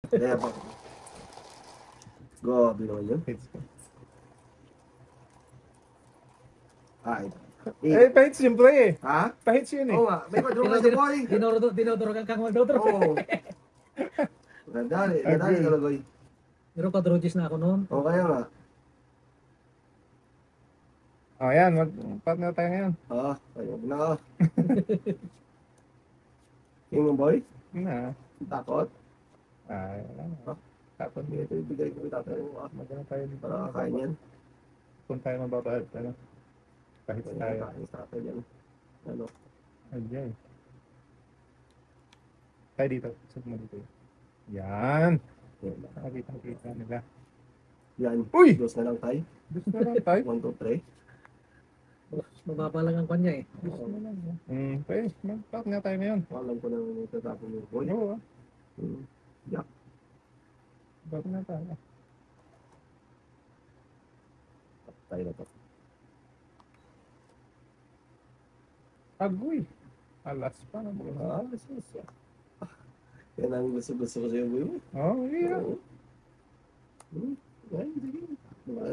Kaya pa. Grabe naman yun. Hits ko. Ay. Eh, pa-hits yung play eh. Ha? Pa-hits yun eh. Oo nga. May padrong ka sa boy. Dinodoro kang magdodoro. Oo. Ganda rin. Ganda rin talagoy. Pero kadrodges na ako noon. O kaya nga. Oh, yan. Mag-partner tayo ngayon. Ayaw na ka. King mo boy? Na. Takot? Ay, wala na. Tapos Hindi ito ibigay ko itatay mo. magano tayo dito. Para kakain yan. Kung tayo mababa, ano? Kahit tayo. Kakain sa tatay yan. Ano? Ajay. Tayo dito. Sub mo dito. Yan. Nakakita nila. Yan. Uy! Dos na lang tayo. Gusto na lang tayo. 1, 2, 3. Mababa lang ang kanya eh. Gusto na lang. Okay. Mag-partner tayo ngayon. Alam ko na itatapon yung boy. Oo ah. Yak. Partner tayo. Tayo na to. Agoy. Alas pa na buo. Sis. Yan ang gusto-gusto ko sa'yo boy. Oh, yeah. Yan, sige.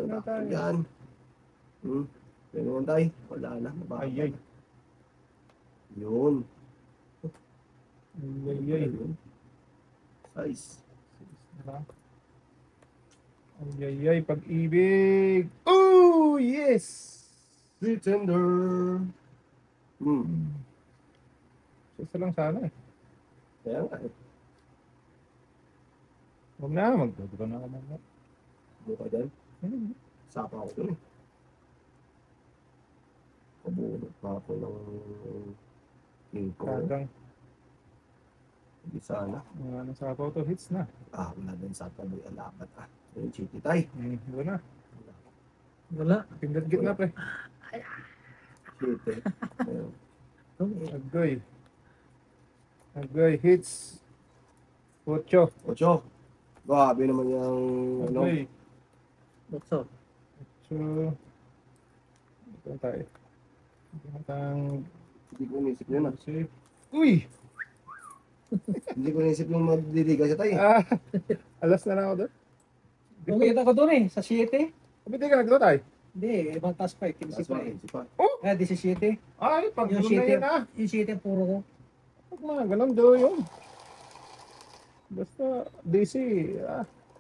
Na tayo. Yan. Kaya naman tayo. Wala na. Ay. Yun. Ay. Size. Ay, pag-ibig. Oh, yes! Pretender. Isa lang sana eh. Kaya nga eh. Huwag na, magdodoro na ako mga. Buka dyan. Sapa ako dun eh. Kabunod pa ako ng king ko. Kadang, Hindi sana. ano sa photo hits na. Wala din sa taboy alapat Yung chiti tay. Doon na. Wala. Pinagit na pre. Chiti. Ayun. Agoy, hits. 8. 8. Grabe naman yung ano. Agoy. Bukso. 8. Ito tayo. Hindi ko inisip yun Safe. Uy! Hindi ko inisip yung magdiliga siya tay. Alas na lang ako doon. Nakita ko doon eh, sa 7. Hindi ka naglo tayo. Hindi, ibang task pa eh, 15 pa eh. Pa. Ah, 17. Ay, pag Yung doon na 7, yan yung 7 puro ko. Pag mga ganun doon yun. Basta DC.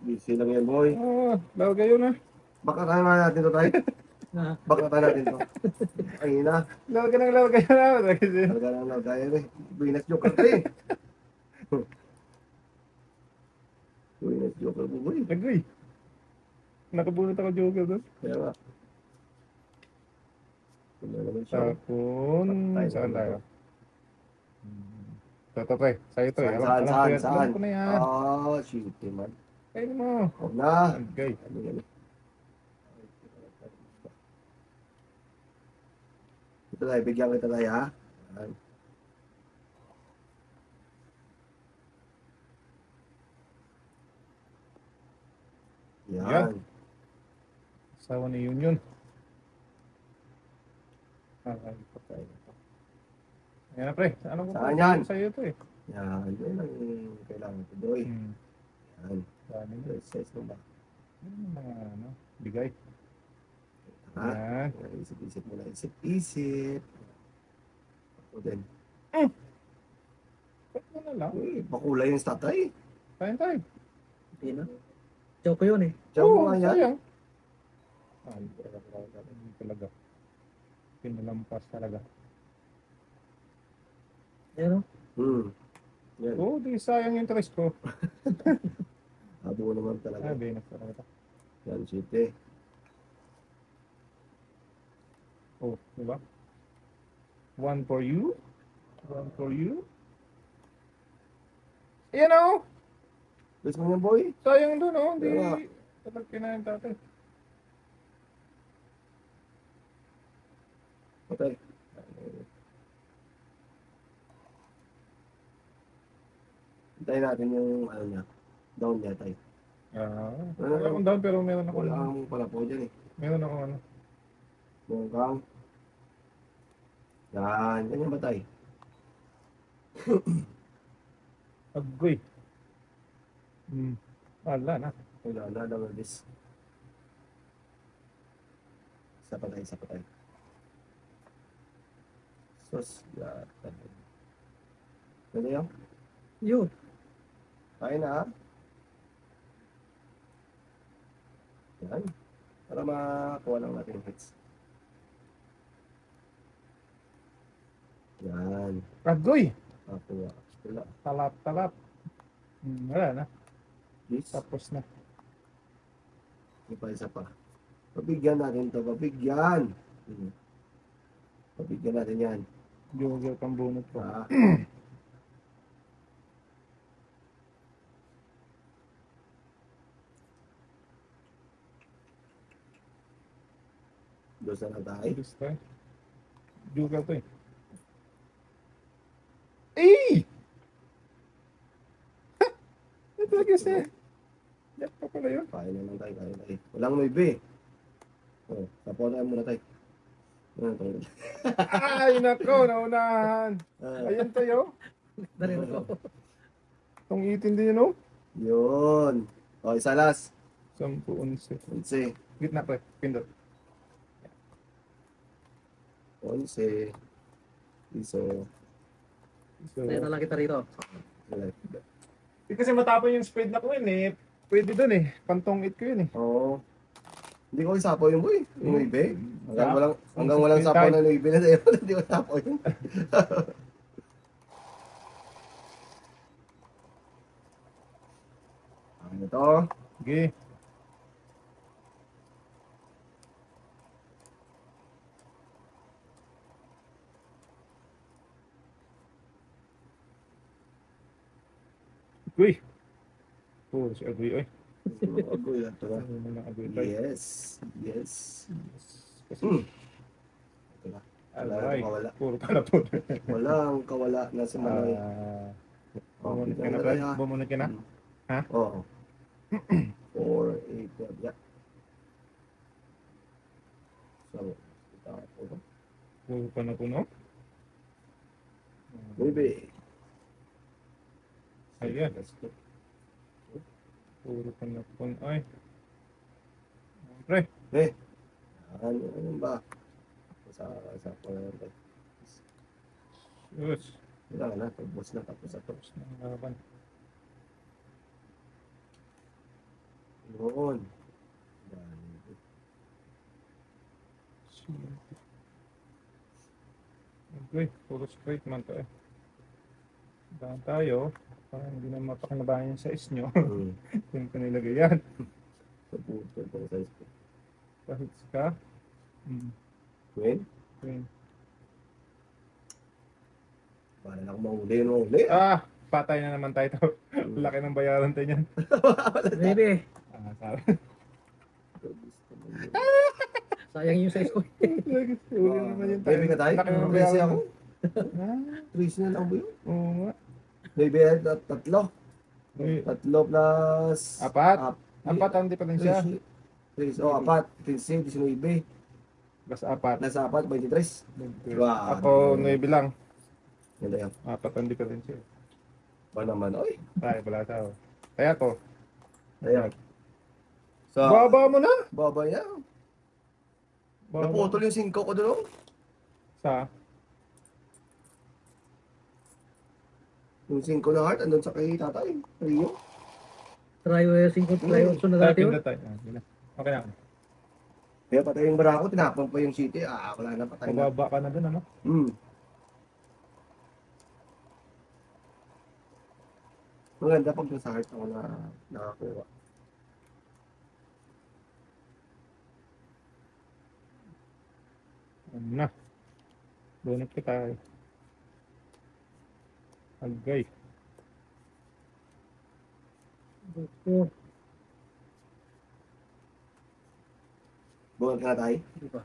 Busy lang yan boy. Lawag kayo na. Baka kaya nga natin to tay. Baka kaya natin to. Ay na. Lawag ka na. Talaga lang na kaya eh. Buinas joker tayo eh. Buinas joker po boy. Agoy. Nakabunot ako joker doon. Kaya nga. Wala naman siya. Tapon. Patay Saan na tayo? Ito pre. Sa'yo to eh. Saan? Alam ko na yan. Shit man. Kayo mo. Huwag na. Agoy. Ano yan eh. Ito tayo, bigyan kita tayo ha. Yan. Yan. Asawa ni Union. Patay. Ayan na pre. Ano ko Saan yan? sa'yo to eh. Yan. Yan ang kailangan ko doy. Yan. Dami na. Size mo ba? Mga ano. Bigay. Ha? Yan. Isip-isip mo na. Isip-isip. Ako din. Ba't mo na lang? Uy, bakulay yung statay. Tayo. Hindi na. Joke ko yun eh. Diyan mo nga yan. Sayang. Hindi talaga. Pinalampas talaga. Yan o. Yan. Oo, di sayang yung interest ko. Abo naman talaga. Sabi na talaga. Yan, city. Oh, diba? One for you. One for you. Ayan o! Gusto mo niya, boy? Sayang doon o. Hindi. Diba? Talag kinain tatay. Patay. Hintayin natin yung ano niya. Down niya, tay. Wala akong down pero meron ako. Wala kang pala po dyan eh. Meron ako ano. Bongkang. Yan. Yan yung batay. Agoy. Wala na. Wala na, double this. Isa pa tayo, isa pa tayo. Sus, yata. Pwede yun? Yun. Kain na, ha? Yan. Para makakuha lang natin yung hits. Yan. Agoy! Makakuha. Wala. Talap. Wala na. This. Tapos na. Isa pa. Pabigyan natin to. Pabigyan. Pabigyan natin yan. Joker kang bunot po. Ah. Dosa na tayo. Ayos tayo. Joker to eh. Eh! Ito kasi. Yan pa pala yun. Kain na lang tayo. Kain na tayo. Walang may B. Oh, tapunan muna tayo. Ay, nako, naunahan. Ayan tayo. Dali na ko. Itong itin din yun, oh. Yun. O, isa last. 10, 11. 11. Gitna pre, pindot. 11. Iso. So, Dali na lang kita rito. kasi matapon yung speed na ko yun eh. Pwede dun eh. Pantong 8 ko yun eh. Oo. Hindi ko isapo yung boy. Yung ibe. Yeah. Hanggang walang sapo na ibe na sa'yo. Hindi ko sapo yun. Ano to? Okay. Uy! Oh, si Agoy, oy. Agoy lang to. Ano naman ang Agoy tayo? Yes. Yes. Kasi, Ito na. alay, Wala. puro pala po. Walang kawala na si Manoy. Bumunod ka na, pre? Bumunod ka na? Oo. 4, 8, 12. Yeah. So, ito ako. Puro pa na po, no? Baby. Ayan. Let's go. Puro pa na po. Ay. Pre, Ano ba? Sa point. yes. Wala na, tapos na, tapos na. Tapos na ang laban. Noon. Okay, puro straight man to eh. Dahan tayo. Parang hindi na mapakinabahan yung size nyo. Yung ko nilagay yan. Sa puto, ito sa size ko. Kahits ka. Queen? Queen. Para lang mahuli, mahuli. Ah! Patay na naman tayo to. Laki ng bayaran tayo niyan. Baby. Ah, sabi. Sayang yung size ko. Uli na naman yung tayo. Baby ka tayo? Laki ng Tracy bayaran. ako? Ah, Tracy na lang ba yun? oo nga. Baby, tatlo. Uy, Tatlo plus... Apat? Apat, hindi pa rin siya. Tracy, oh, apat. Tracy, 19. Basta apat. Nasa apat, 23. Wow. Ako, 9 lang. Ganda yan. Apat, hindi pa rin siya. Ba naman, oy. Tayo, wala tao. Kaya to. Ayan. So, Baba mo na! baba niya. Baba. Naputol yung 5 ko doon. Sa? Yung 5 na heart, andun sa kay tatay. Rio. Try 5, try 8 na Tayo, dati yun. pindot tayo. Ah, sige na. Okay na. Kaya patay yung barako, tinapon pa yung city. Ah, wala na, patay na. Pababa ka na dun, ano? Maganda pag sa heart ako na nakakuha. Ano na? Donut ka tayo. Agay. Gusto. Buwan ka na tayo. Di ba?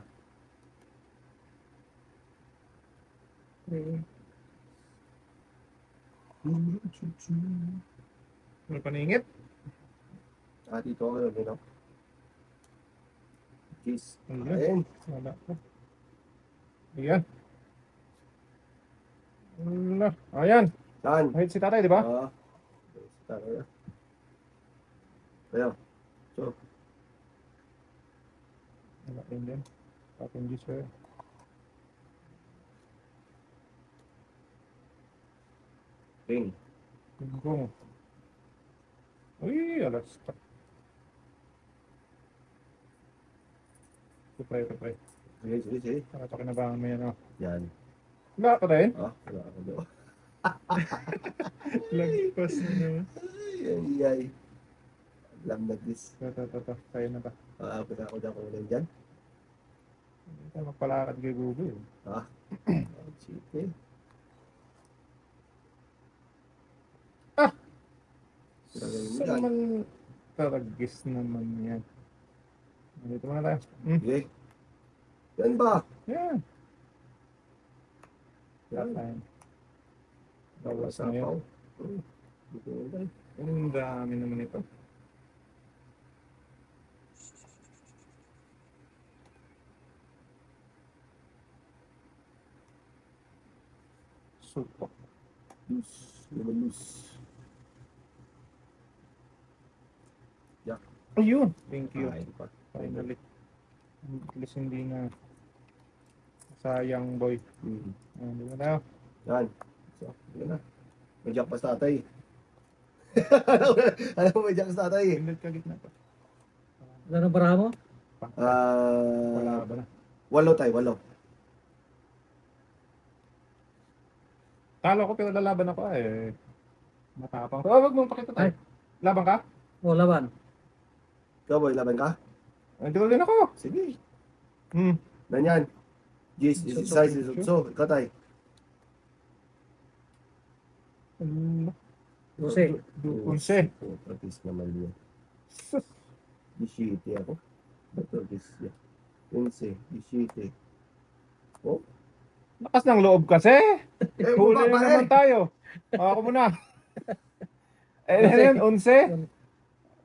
Okay. Ano paningit? Ah, dito ako yun, you know. Cheese. Ayun. Ayun. Wala ko. Ayan. Wala. Ayan. Saan? Kahit si tatay, di ba? Ah. Tara. Ayan. So, Wala rin din. Tapos G sir. king. Go. Uy, alas. Ito pa. Sige. Nakapakinabangan mo yan, oh. Yan. Wala ka rin? Ah, wala ka daw. Lagpas na naman. Ay. Alam na this. Ito. Kaya na ba? Pagka ako dyan kung ulan dyan. Hindi tayo magpalakad kay Google. Ah, sige. Saan naman taragis naman yan? Dito muna tayo. Sige. Yan ba? Yan. Yan. Yan. Bawas Sa na paw. yun. Dito na tayo. Ang dami naman ito. Super. Lumalus. Ayun! Thank you. Kain pa. Finally. At least hindi na sayang boy. Di ba tayo? Yan. So, yun na. May jack pa sa tatay. Alam mo, may jack sa tatay. Pindot ka gitna pa. Wala nang baraha mo? Wala ba na? 8 tayo, 8. Kala ko pero lalaban ako eh. Matapang. Oh, wag mong pakita tayo. Ay. Laban ka? O, laban. Ikaw boy, laban ka? Hindi ko din ako. Sige. Hmm. Nanyan. Gis, size is so. Ikaw tayo. 12. 11. Oh, practice naman yun. Sus. 17 ako. Bato, 10. 11, 17. Oh, Lakas ng loob kasi. Huli baba na naman tayo. Ako muna. Yan, 11.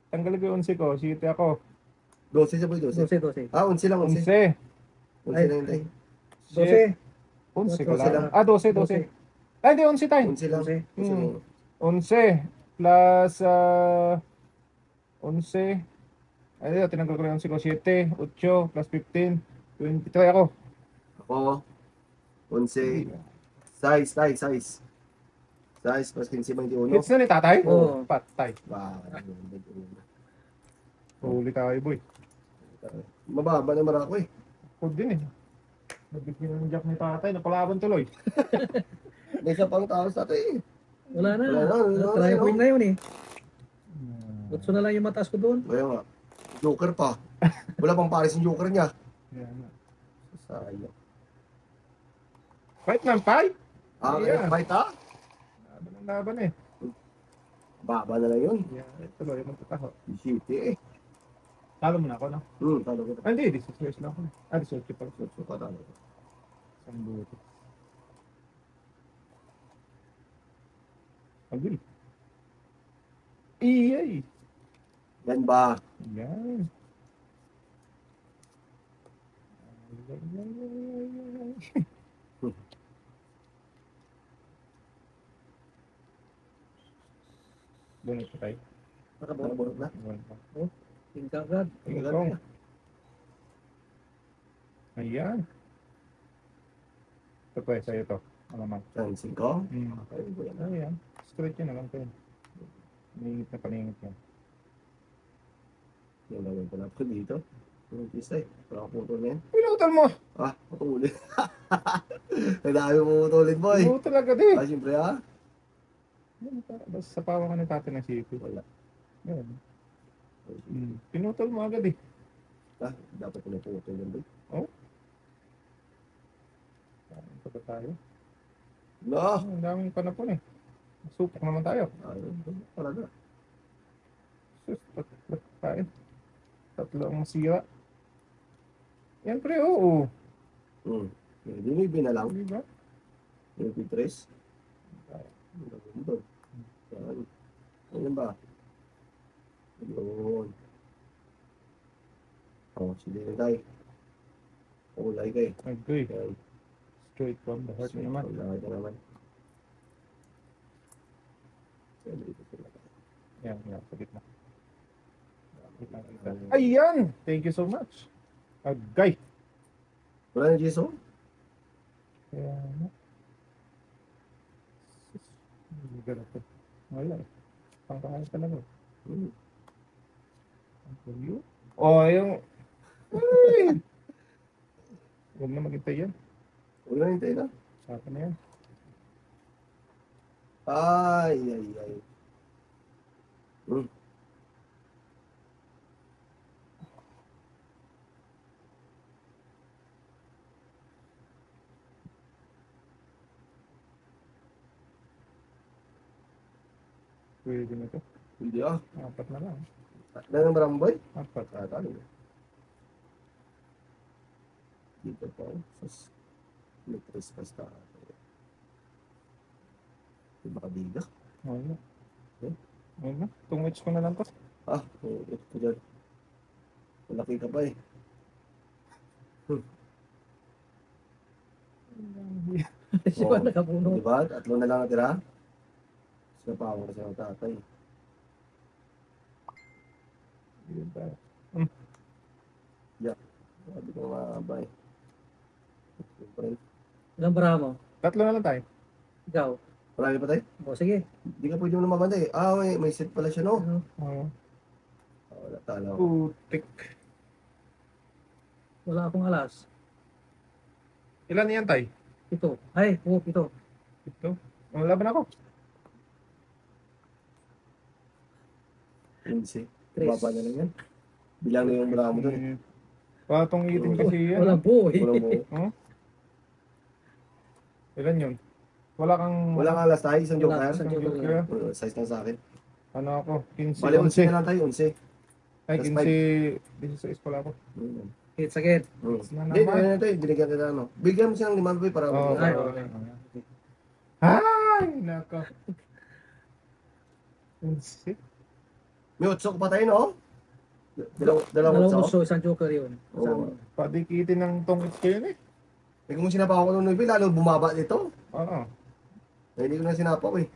Tanggalin ko yung 11 ko. City ako. 12 siya boy, 12. 12. Ah, 11 lang, 11. 11. 11 lang tayo. 12. 11 ko 12 lang. lang. Ah, 12. Ay, hindi, 11 tayo. 11 lang. 11 lang. 11 plus 11. Ay, tinanggal ko lang 11 ko. 7, 8 plus 15. 23 ako. Ako, 11. Size, tayo, size. Size, plus 15, 21. Hits na ni tatay? Oo. Patay. Wow. Huli tayo, boy. Mababa naman ako eh. Huwag din eh. Nabigyan ng jack ni tatay. Napalaban tuloy. May isa pang tao sa atin eh. Wala na. Wala na, Try no? point na yun eh. Butso na lang yung mataas ko doon. Kaya nga. Joker pa. Wala pang pares yung joker niya. Yan na. Sayang. Fight man, fight! Ah, Yeah. kaya fight ha? Laban ang laban eh. Baba na lang yun. Yan, tuloy. Magtataho. City eh. Talo mo na ako, no? Talo ko. Ah, hindi. 16 years lang ako. Ah, 18 pa. So, patalo ko. Isang buto. Agil. Iyay! Yan ba? Yan. Ay. Bunot pa tayo. Nakabunot na. Bunot pa. Tingka agad. Tingnan ko. Ayan. Ito pa sa'yo to. Alamang. Yan, 5. Okay, ayan. Straight yun naman to yun. Paningit na paningit yan. Yung gawin ko na po dito. Yung pista eh. Wala ka putol na yan. Pinutol mo! Ah, putulin. Ang dami mo putulin boy. Pinutol agad eh. Ah, siyempre ha? Basta sa pawa ka ni tatay ng sipit. Wala. Yan. Pinutol mo agad eh. Ah, dapat ko na putol yan boy. Ito ba tayo? No! Ang daming panapon eh. Supok naman tayo. Ayun, talaga. Sus, tatlo tayo. Tatlo ang masira. Yan pre, oo. Hindi may binalang. Di ba? Yung P3. Doon. Yan. Ayun ba? Ayun. Oh, sige na tayo. Kulay kayo. Okay. Yan. Straight from the heart naman. Kulay ka naman. Yan, dito sila. Yan, yan. Sa gitna. Ayan! Thank you so much. Agay. Wala na Jason? Kaya ano? Ganito. Wala eh. Pangkain talaga. Hmm. Ang you? Oh, yung... Ay! Huwag na maghintay yan. Wala na hintay na. Sapa na yan. Ay. Hmm. Pwede na ito. Hindi ah. Apat na lang. Dahil ng baramboy? Apat. Talo na. Dito pa. Sus. Nag-trespass ka. Di ba kabiga? Wala. Eh? Wala. 2 weeks ko na lang to. Ah, ito ko dyan. Malaki ka pa eh. Siya ba Oo. nakapuno? Diba? 3 na lang natira. Sinapawa kasi ng tatay. Yun tayo. Sabi ko mahaba eh. Siyempre. Ilang bara mo? 3 na lang tayo. Ikaw? Marami pa tayo? O sige. Hindi ka pwede mo na mabantay. Ah, may set pala siya no? Ano? Oo. Ah, wala talo. Putik. Wala akong alas. Ilan yan tayo? Ito. Ay, ito. Ito. Ang laban ako. 15. Tres. Baba na lang yan. Bilang na yung mula mo dun. Patong itim kasi yan. Walang buo eh. Walang buo. Oh? Ilan yun? Wala kang... Wala kang alas tayo, isang Wala, joker. isang joker. Joker. Size lang sa akin. Ano ako? 15, Bali, 11 na 11. lang tayo, 11. Ay, Plus 15, 16 pala ako. Hits again. Na Hindi, naman. ano tayo, binigyan kita ano. Bigyan mo siya ng 5 para Oo. Ay, okay. okay. Ay, nako. 16? May 8 ko pa tayo, no? Dalawang Dalawang 8. gusto, isang joker yun. Oo. Padikitin ng tongkit ko yun eh. Eh kung sinapaw ko nung 9, lalo bumaba dito. Oo. Eh, hindi ko na sinapaw eh.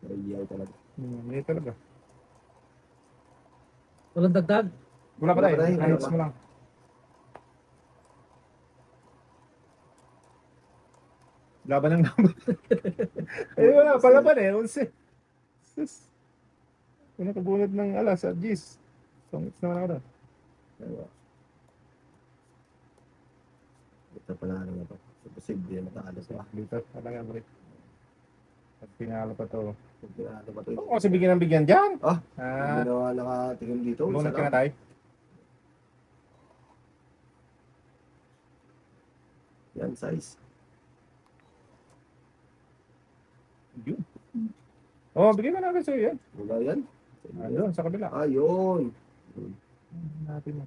Ay, talaga. Hindi talaga. Walang dagdag. Wala pa Wala tayo. pa tayo, Kahits wala mo lang. Laban ng laban. Eh wala, palaban eh. 11. Sus. Kung nakabunod ng alas at G's. Tongits naman ako doon. Diba? Ito pala ano na to. Posible mataalas pa. Dito, talaga break. At pinalo pa to. Ano ba to? Oo, kasi bigyan ng bigyan dyan. Ah, Ah, hindi na nakatingin dito. bunod Isa ka na lang. tayo. Yan, size. Yun. Oo, bigyan ka na agad sa'yo yan. Wala yan. Ayun, sa kabila. Ayun. Natin mo.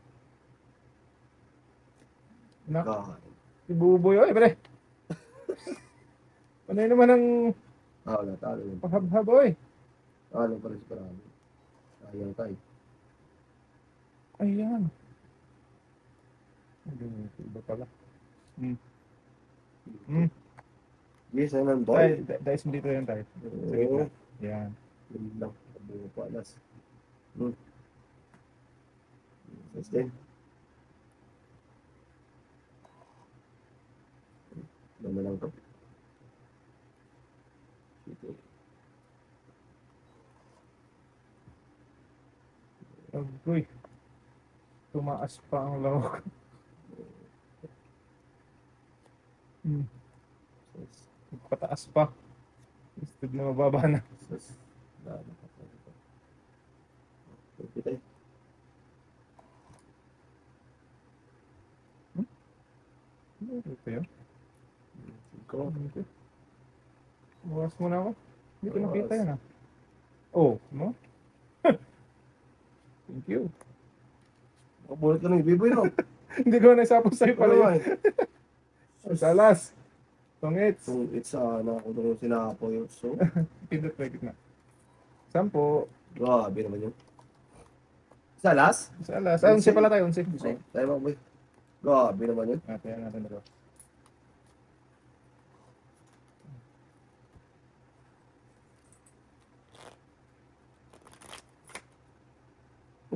Nak, God. si Buboy. Oy, pare. Panay naman ang Ah, wala talo yun. pahab-hab, oy. Talo pa rin sa parami. Ayaw tayo. Ayan. Ayun, iba pala. Yes, ayun ang Tayo, boy. dahil dito yan tayo. Sa gitna. Yan. Yun lang. Buo pa alas. Size din. Dama lang to. Ito. Agoy. Tumaas pa ang lawak. Size. Pataas pa. Instead na mababa na. Size. Dama pa ito. Okay tayo. Ito yun. Ikaw. Bukas muna ako. Hindi ko nakita yan ah. Oh, no? Thank you. Kapulot ka ng ibiboy, no? Hindi ko naisapos sa'yo pala yun. Salas. Tongits. So, it's ako doon sinapo yun. So, Pindot na gitna. 10. grabe naman yun. Salas? Salas. Ah, 11 pala tayo. 11. So, tayo mga boy. Grabe naman yun. Natin dito.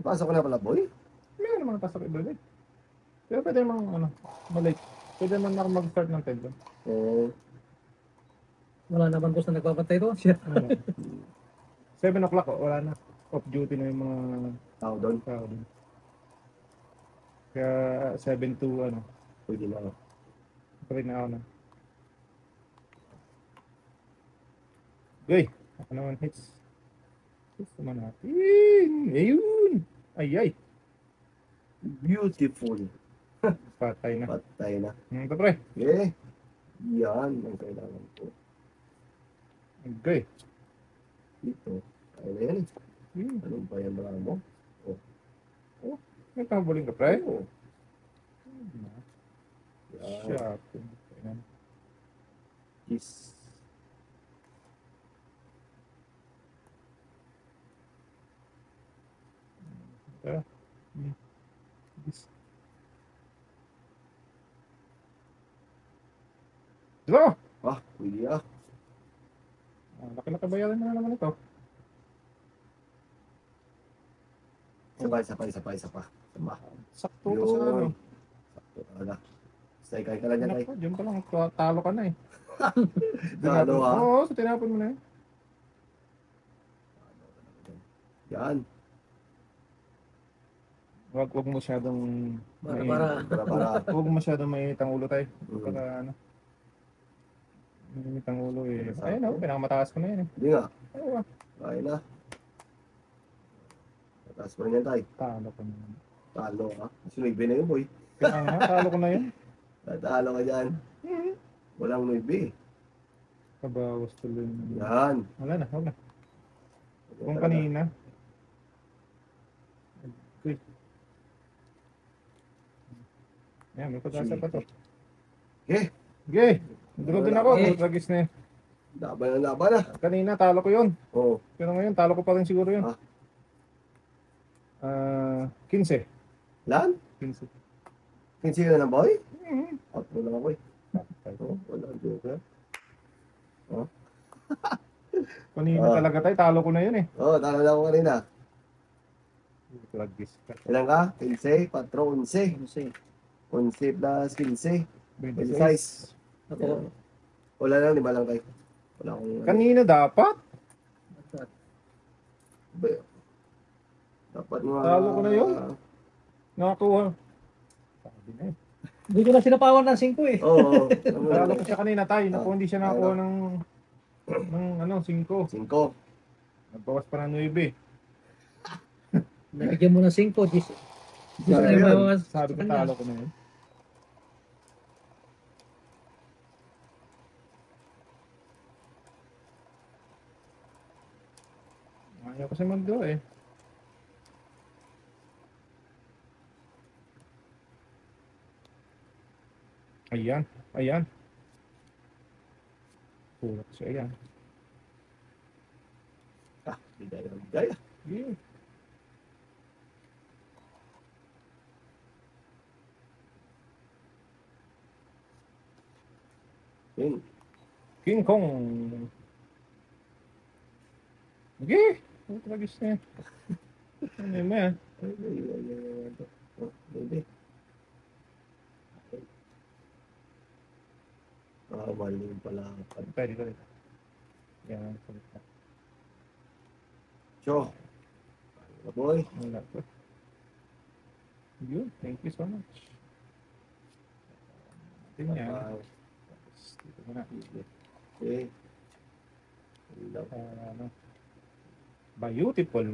Ipasok ko na pala, boy. Meron naman pasok iba din. Pero pwede naman, ano, malate. Pwede naman ako mag-start ng 10 doon. Oo. Wala naman boss na nagbabantay doon. Siya. 7 o'clock, wala na. Off duty na yung mga Tao doon. tao doon. Kaya 7 to, ano, Pwede na. pwede na ako na. Goy, ako naman hits. Hits naman natin. Ayun! Ay, ay. Beautiful. Patay na. Patay na. Ito pre. Okay. Yan ang kailangan ko. Goy. Dito. Kaya na yan eh. Anong pa yan marami mo? May kahabuling ka pre. Oo. Yan. Shot. Kiss. Dito! Ah, pwede ah. Laki-laki bayaran mo na naman ito. Sabay. Sama. Sakto ko sa ano. Sakto talaga. Stay, kain ka lang yan, tay. Naku, dyan pa lang. Talo ka na eh. Talo ah. Oo, so tinapon mo na eh. Yan. Wag masyadong Para. Huwag masyadong mainit ang ulo tayo. Mm. Para ano. Mainit ang ulo eh. Ayun o, pinakamataas ko na yun eh. Hindi nga. Oo ah. Kain na. Mataas pa rin yan, tay. Talo ko na yun. Talo ka. Sinuibe na yun, boy. Kaya nga, talo ko na yun. Talo ka dyan. Walang nuibe. Kabawas tuloy. Yan. Wala na, wala. Kung kanina. Okay. Yan, may pag-asa pa to. Okay. Okay. Durog din ako. Okay. Tragis na yun. Laban na. Kanina, talo ko yun. Oo. Pero ngayon, talo ko pa rin siguro yun. Ah. 15. Lan? 15. 15 ka na lang, boy? Mhm. Out mo lang ako eh. Oo, wala. Joke. Kanina talaga tayo, talo ko na yun eh. Oo, talo na ako kanina. Tragis ka. Ilan ka? 15, 4, 11. Ano siya? 11 plus 15. 26. 26. Ako. Wala lang, 5 lang tayo. Wala akong... Kanina dapat. Dapat nga... Talo ko na yun. Nakakuha. Sabi na eh. Hindi ko na sinapawan ng 5 eh. Oo. Talo ko siya kanina tayo. Naku, hindi siya nakakuha ng 5. 5. Nagbawas pa ng 9. Nabigyan mo ng 5. Sabi ko talo ko na yun. Ayaw kasi mag-draw eh. Ayan, ayan. Kulat siya, ayan. Bigay. Yeah. Yun. King Kong. Okay. Ang tragis na yan. Ano yun yan? Baby. Mali pala. Pwede ko rin. Yan. Salit na. Cho. Boy. Wala po. Yun. Thank you so much. Ito yan. Tapos dito muna. Okay. Ano? Beautiful.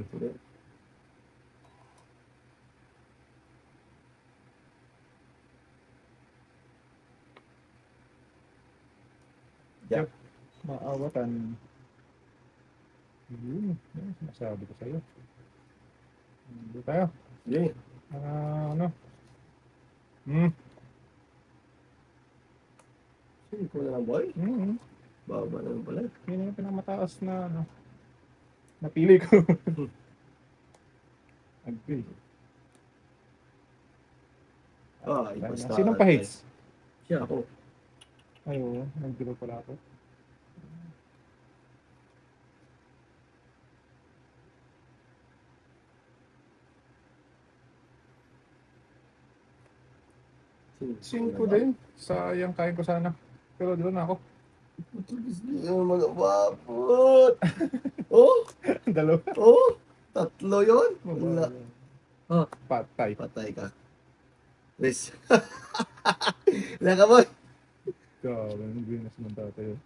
Yeah. Maawatan. Yun. Yan, sinasabi ko sa'yo. Hindi tayo. Okay. Ano? Sige ko na lang, boy. Mm-hmm. Baba na lang pala. Yun yung pinakamataas na ano. Napili ko. Agree. Ipas na. Sinong pa-hits? Siya. Ako. Ay, oo. Nag-draw pala ako. 5 din. Sayang, kain ko sana. Pero doon ako. Yung mga wapot. Oh, Dalawa. oh. Tatlo yun. Wala. Oh, Patay. Patay ka. Chris. Wala ka boy. Grabe, hindi na naman tayo.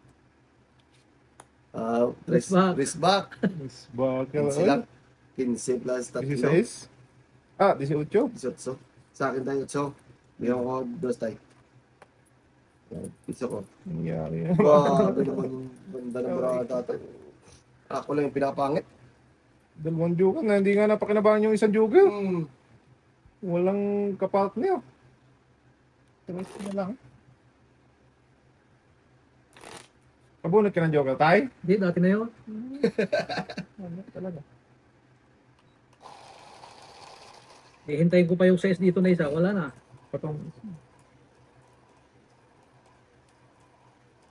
Chris back. Miss Bakal. 15 lang. 15 plus 3. 16? Ah, 18. 18. Sa akin tayo 8. Bigyan ko 2 tayo. Piso ko. Nangyari. Grabe naman yung banda ng barata tayo. Ako lang yung pinapangit. Dalawang joker na hindi nga napakinabangan yung isang joker. Hmm. Walang kapartner. Tres na lang. Pabunot ka ng joker, tay? di, dati na yun. Ano talaga? Hihintayin ko pa yung size dito na isa. Wala na. Patong.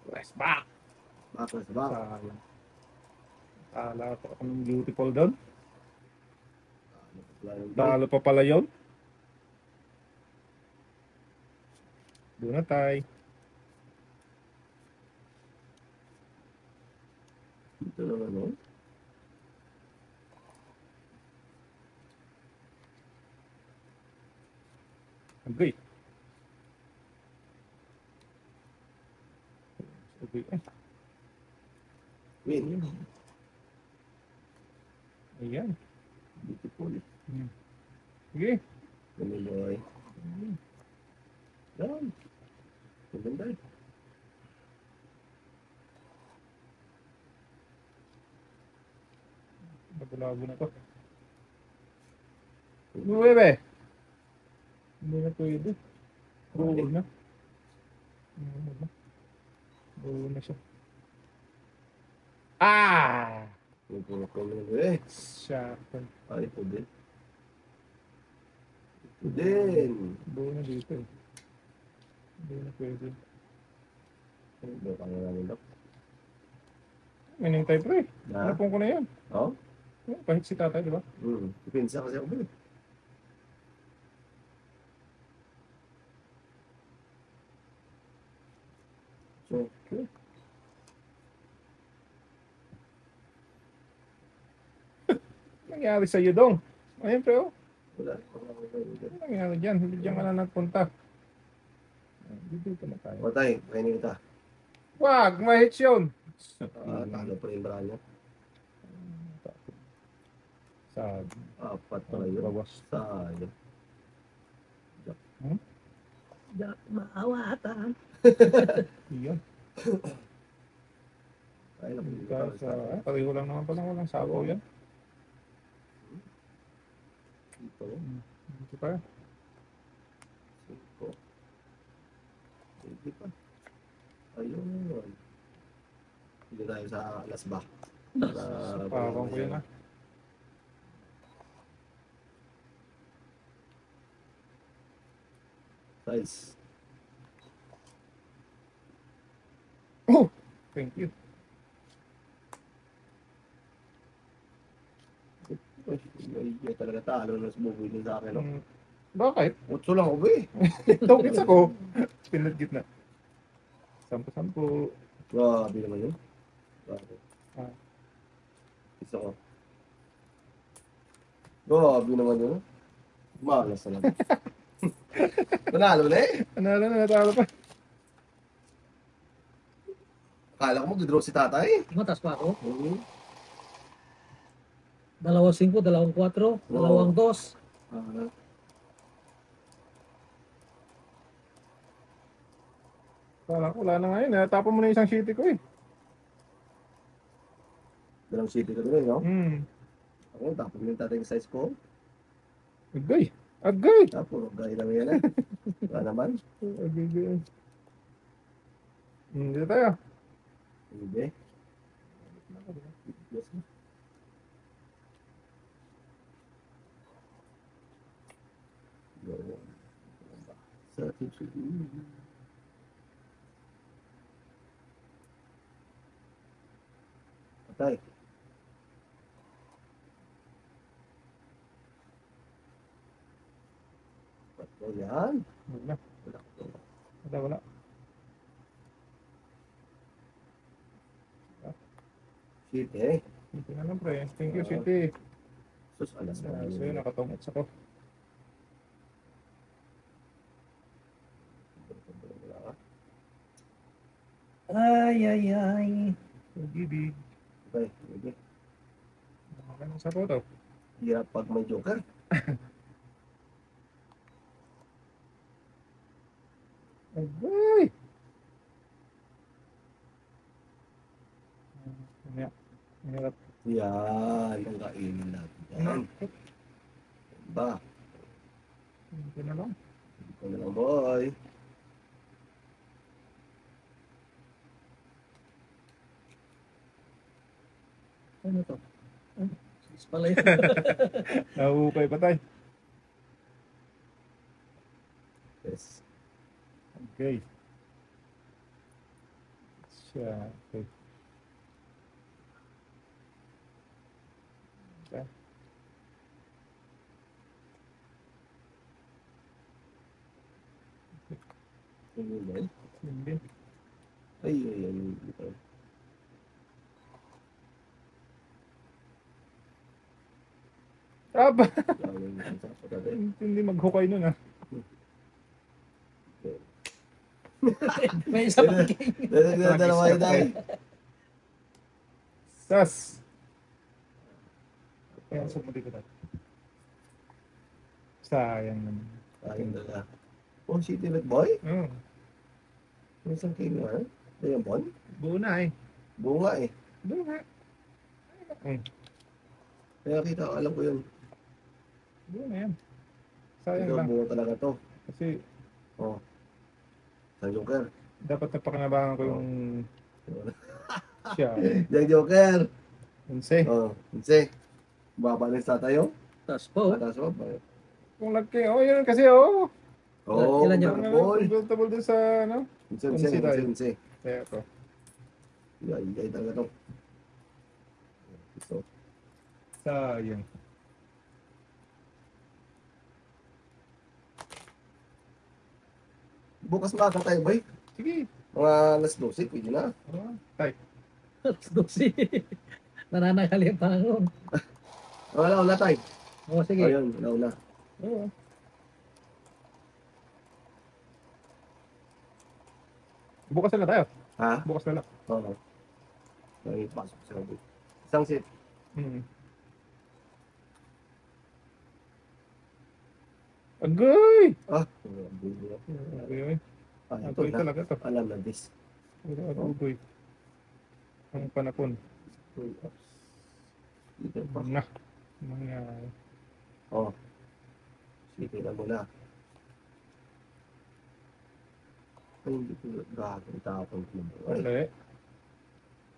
Press back. Bakit sa baka? Sayang. Tala ko akong beautiful doon. Talo pa pala yun. Doon na tay. Ito lang ano? Agay. Agay. Win. Ayan. Beautiful. Sige. Ganun boy. Yan. Maganda eh. Nagulabo na to. Bebe. Hindi na pwede. Buo na. Buo na siya. Ah! Nagpunok ko naman eh. Shotgun. Ay, ito din. Ito din. Buo na dito eh. Hindi na pwede. Ito ka nga namin dok. Mining type pre. Na? Napong ko na yan. Oo? Pahit si tatay, di ba? Pinsa kasi ako ba eh. So, Okay. Nangyari sa iyo dong. Ayun pre oh. wala. Ano nangyari dyan? Hindi dyan ka na nagpunta. Dito na tayo. Matay, kainin kita. Wag! Mahits yun! Talo pa rin branya. Sabi. Apat pala yun. Bawas. Sayang. Maawatan. Iyan. Ay, Pareho lang naman pala. Walang sabaw yan. Ito. Dito pa. 5. Hindi pa. Ayun. Hindi tayo sa last back. Parang ko yun ah. Size. Oh! Thank you. Ay, talaga talo na sa buboy din sa akin. No? Bakit? Utso lang ako ba eh. Tokits ako. Pinagit na. 10-10. Grabe naman yun. Grabe. Ah. Isa ko. Grabe naman yun. Malas na lang. Panalo na eh. Ano na, natalo pa. Akala ko mag-draw si tatay. Matas pa ako. Mhm. 2-5, 2-4, 2-2. Ah, Kala ko wala na ngayon. Natapon mo na isang city ko eh. Dalang city ka doon eh, no? Ako, tapos yung tatay yung size ko. Agay. Agay. Tapos, gaya lang yan eh. Wala naman. Agay. Dito tayo. Hindi. Yes. Sa teacher. Patay. Patay yan. Wala. Wala. Shit eh. Hindi na lang, pre. Thank you, City. Sus, alas na. So yun, nakatungits ako. Ay. Pag-ibig. Okay, okay. Ano sa photo? Hirap pag may joker. Agay! Hirap. Yan, ang kainin natin yan. Ba? Hindi na lang. Ito na lang, boy. Ano to? Sis pala yun. Nahukay pa tayo. Yes. Okay. Siya. Okay. Okay. Yun din. Hindi. Ay, ay, ay. Aba! Ay. Hindi maghukay nun ah. May isa pang king. Dalawa yun tayo. Sas! Kaya sumuli ko tayo. Sayang naman. Ayun dala. Oh, City Red Boy? Oo. May isang king nga. Ayun, Bon? Buo na eh. Bunga eh. Buo nga. Kaya kita, alam ko yun. Buo na yan. Sayang Ito, lang. bunga talaga to. Kasi Oh. Sa joker. dapat napakanabangan ko yung siya. Yung joker. Unse. Oh, kasi. Babalis na tayo. Tapos po. Atas mo. Kung lagking, oh yun kasi oh. Oh, Ilan yun? Boy. Comfortable dun sa ano. Unse. Kaya ko. Ay, talaga to. So, Sayang. bukas makakang tayo, boy. Sige. Mga alas 12, pwede na. Oh, tay. Tapos dosi. Nananagali ang Panginoon. Wala tayo. O sige. Ayun, wala. Oo. Bukas na lang tayo. Ha? Bukas na lang. Oo. May pasok sa lobby. Isang set. Hmm. Agay! Ah, Agay. ito Agay na. talaga to. Alam na this. Agay. Ang panapon. Dito pa. Na. Nangyari. Oh. Sige na muna. Ay, hindi ko gagawin tapon ko. Ay, Mali.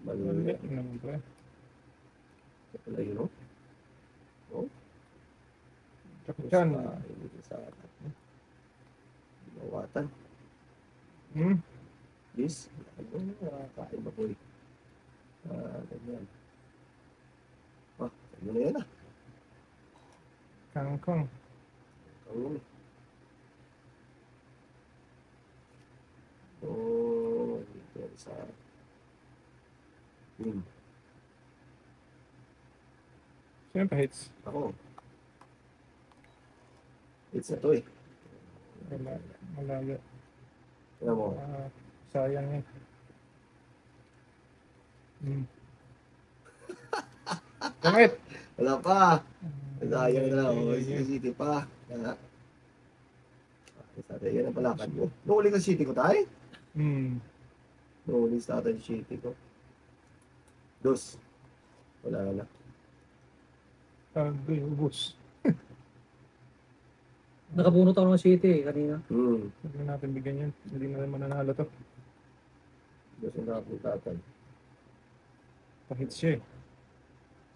mali. Mali. Naman pa eh. Wala yun, no? Oh. Kapitan. Hindi sa Lawatan. Hmm. This. Ano, kain ba po eh? Ganyan. Ah, ano na yan ah? Kangkong. Ano eh? Oh, dito sa Sino pa hits? Ako. It's na to eh. Malayo. Tignan mo. Sayang eh. Hmm. Pangit! Wala pa. Sayang na lang. Oh, City pa. Yan. Yan ang palakad ko. Nung uli ka City ko tayo? Hmm. Nung uli sa atin City ko. Dos. Wala na. Agay, ubos. Nakabunot ako ng City kanina. Hindi natin bigyan yan. Hindi na naman nanalo to. Dos ang nakapuntakan. Pahit siya eh.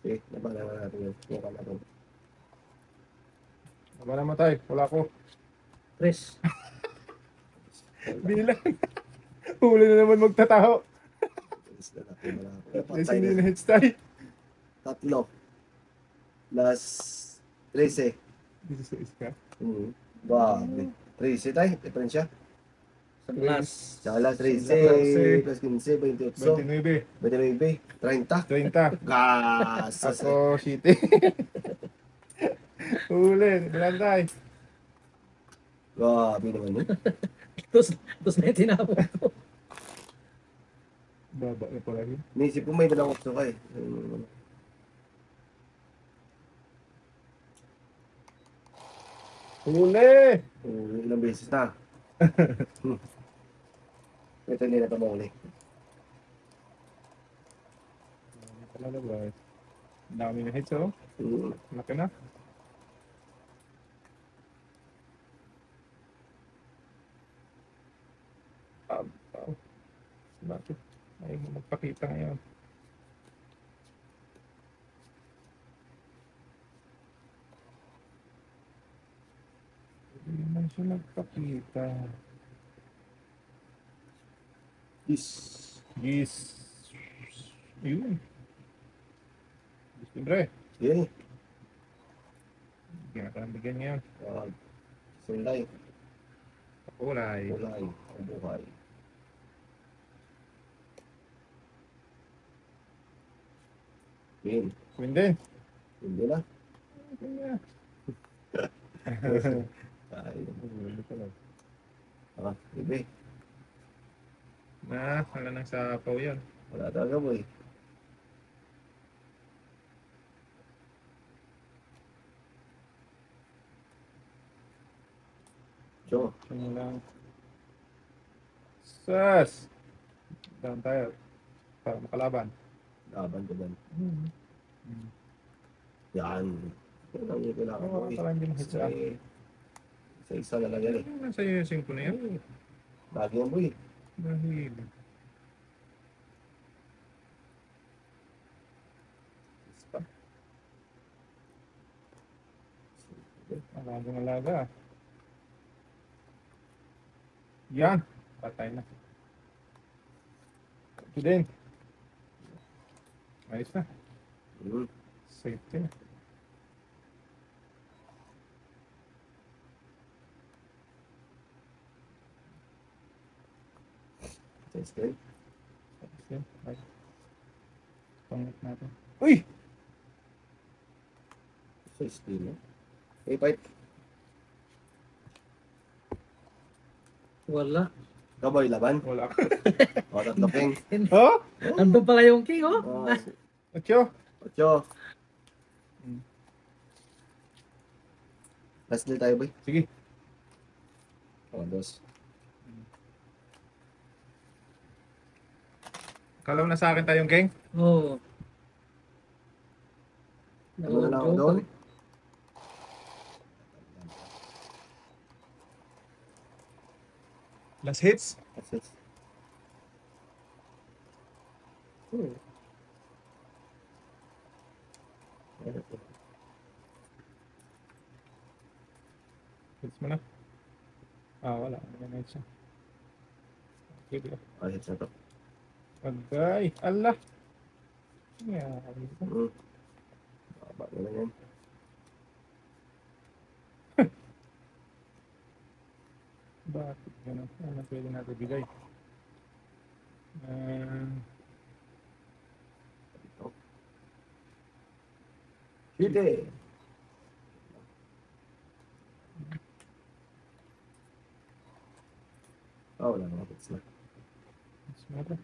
Sige, nabala na natin yun. Mukha na rin. Wala naman tayo. Wala ko. Chris. Bilang. Huli na naman magtataho. Alis na natin. Wala ako. At least Napatay hindi na. na hits tayo. Tatlo. Plus 13. 16 ka. Grabe. 13 tayo, diferensya. Sa class. Sa alas, 13, 13, plus 15, 28, 29, 29, 30. 30. Gasas. Ako, City. Huli, Balantay. Grabe naman yun. Tapos na yung tinapon ko. Baba na pala yun. Naisip ko may dalang opso ka eh. Huli! Ilang beses na. Ito hindi na ito mauli. Talaga ba? Ang dami na hits, oh. Laki na. Bakit? Ayaw mo magpakita ngayon. Hindi naman siya nagpakita. Yes. Yes. Yun. Siyempre. Okay. Ginakambigyan niya. Sulay. Kulay. Kulay. Ang buhay. Win. Queen din. Hindi na. Queen niya. Ay, Huli pala. ibe. Wala nang sapaw yan. Wala talaga boy. So, Ano lang. Sas! Down tayo. Para makalaban. laban ko dyan. Yan. Yan ang kailangan Oo, boy. parang hindi mo hits ah. Isa na lang yan eh. Nasa iyo yung 5 na yan. Lagi yan boy. Dahil. Isa. Alagang alaga. Yan. Patay na. Ito din. Ayos na. Safety na. Tested. Ayos din. Ay. Pangit natin. Uy! So, still no? Hey, fight. Wala. Kaboy, laban. Wala ka. O, tatlo king. Oh? Andun pala yung king, oh. O, Ocho. 8. Hmm. Last deal tayo boy. Sige. O, 2. Kalaw na sa akin tayong king. Oo. Ano na lang ako doon? Last hits. That's it. Hits mo na. Wala. Wala na hits siya. Sige. O, hits na to. Agay. Allah. Yeah. Baba na lang yan. Bakit gano'n? Ano pwede natin bigay? Hiti! Oh, wala mga hits na. Hits mo na.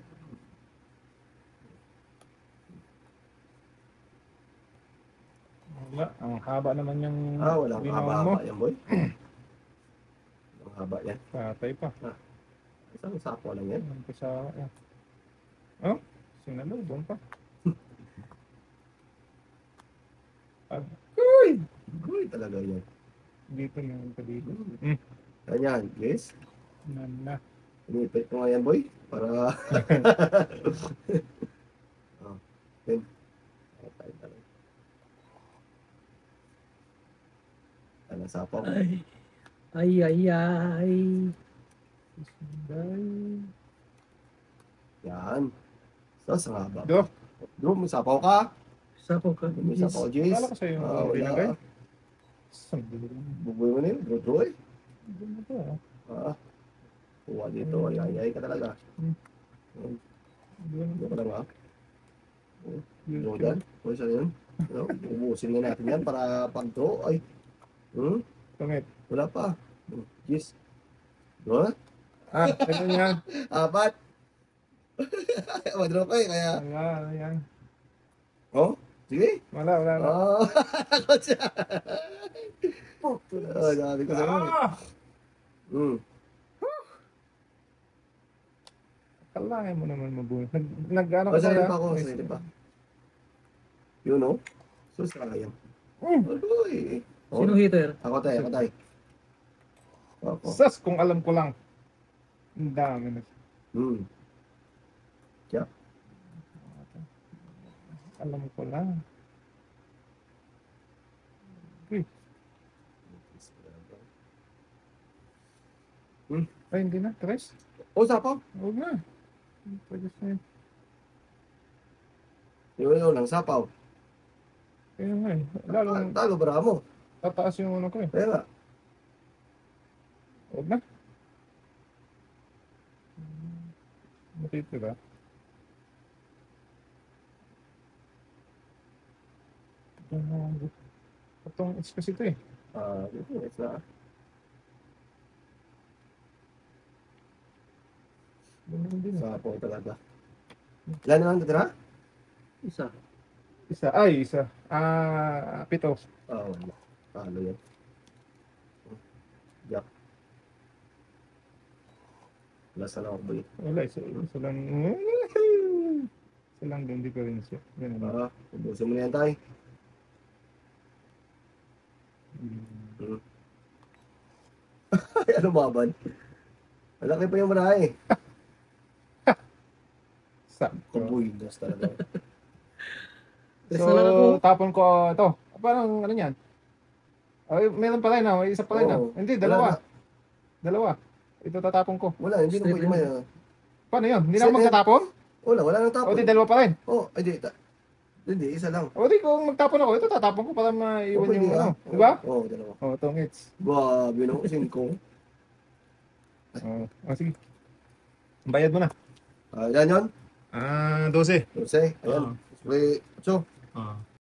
Wala. Ang haba naman yung Walang ginawa mo. haba-haba yan, boy. Walang haba yan. Patay pa. Isang sapo lang yan. Ang kasama. Oh, sinalubong pa. Agoy! Good talaga yan. Dito na yung dito. Ganyan, guys. Nana. Inipit ko nga yan, boy. Para... oh, then. Tayo talaga. Ano, sapo? Ay. Ay. Yan. So, sa haba. Do. Do, may sapaw ka? Sapo ka. May sapaw, Jace. Kala ko sa'yo yung Wala. binagay. Sandali lang. Buboy mo na yun, bro, eh. Ano to, ah? Ah, kuha dito. Ay ka talaga. Ano ka lang ah? Ano dyan? Ano sa yun? Ano? Ubusin nga natin yan para pag-draw. Ay. Tungit. Wala pa. Yes. Diba? Ganun yan. Apat. Madraw ka eh, kaya. Wala, yan. Oh, sige. Wala. Oh, ako siya. Oh, sabi ko sa'yo. Kalahin mo naman mabuhay. Nag-ano ka Sarili ba? pa ako, sarili pa. You know? So, sayang. Uy. Sino hitter? Ako tayo. Ako. Sas, kung alam ko lang. Ang dami na. Yeah. Alam ko lang. Uy. Ay, hindi na. Tres? Oh, sapaw. Huwag na. Pwede na yun. Yun lang, sapaw. Kaya nga eh. Lalong Talo, bravo. tataas yung ano ko eh. Kaya nga. Huwag na. Matitira. Itong it's kasi ito eh. It's na. Ganun din eh. Sapaw talaga. Ilan naman natira? Isa. Isa. Pito. Wala. Talo yan. Jack. Last na ako ba yun? Wala, isa lang. Isa lang din difference. Ganun. Ubusin mo na yan tayo. Ano maban? Malaki pa yung marahe. Sakto. Kubuidas talaga. Tres na lang ako. So, tapon ko ito. Parang ano yan? Meron pala na. Isa pala na. Oo. Hindi, Wala dalawa. Ito tatapon ko. Wala, hindi na Straight pwede may... Paano yun? Hindi na ako magtatapon? wala nang O tapon. di dalawa pa rin. Hindi, isa lang. O di kung magtapon ako, ito tatapon ko para maiwan Pwede yung nga. ano. Di ba? Oo, dalawa. O, tongits. Grabe no, 5. Sige. Bayad mo na. Yan yun. 12. 12. Ayan. Spray 8.